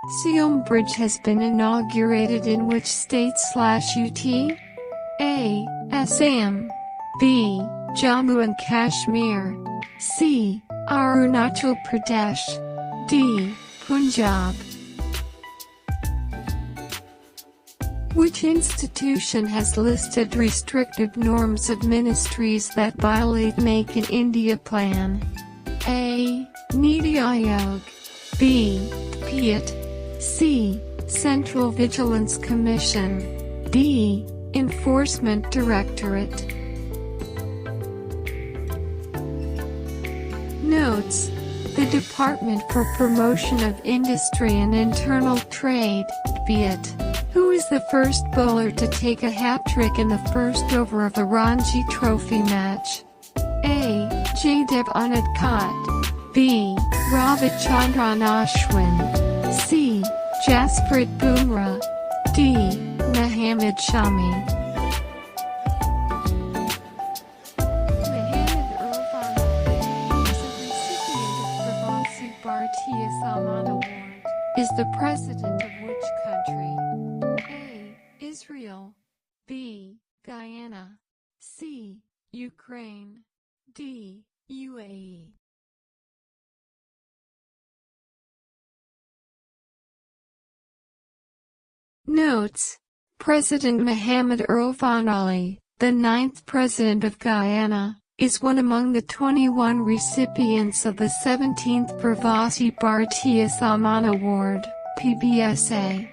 Siyom Bridge has been inaugurated in which state/UT? A. Assam. B. Jammu and Kashmir. C. Arunachal Pradesh. D. Punjab. Which institution has listed restrictive norms of ministries that violate Make in India plan? A. Nidhi Apke. B. PIT. C. Central Vigilance Commission. D. Enforcement Directorate. Notes: the Department for Promotion of Industry and Internal Trade, PIT, who is the first bowler to take a hat-trick in the first over of the Ranji Trophy match? A. Jaydev Unadkat. B. Ravichandran Ashwin. C. Jasprit Bumrah. D. Mohammad Shami. Is the president of which country? A. Israel. B. Guyana. C. Ukraine. D. UAE. Notes: President Mohamed Irfan Ali, the 9th President of Guyana, is one among the 21 recipients of the 17th Pravasi Bharatiya Samman Award, PBSA.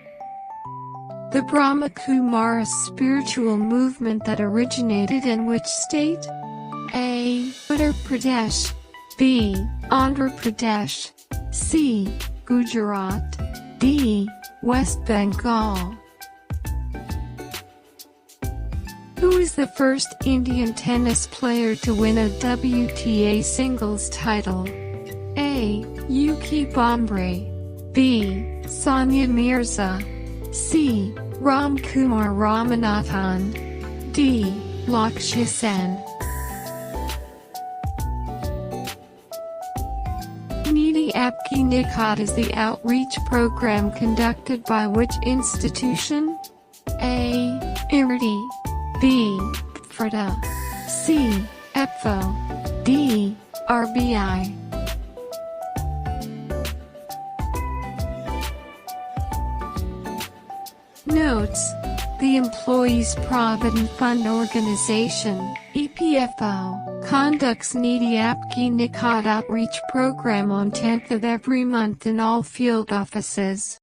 The Brahma Kumaris spiritual movement that originated in which state? A. Uttar Pradesh. B. Andhra Pradesh. C. Gujarat. D. West Bengal. Who is the first Indian tennis player to win a WTA singles title? A. Yuki Bhambre. B. Sania Mirza. C. Ramkumar Ramanathan. D. Lakshya Sen. Nidhi Apke Nikat is the outreach program conducted by which institution? A. IRDI. B. FRDA. C. EPFO. D. RBI. Notes: the Employees Provident Fund Organization, EPFO, conducts Nidhi Apke Nikat outreach program on 10th of every month in all field offices.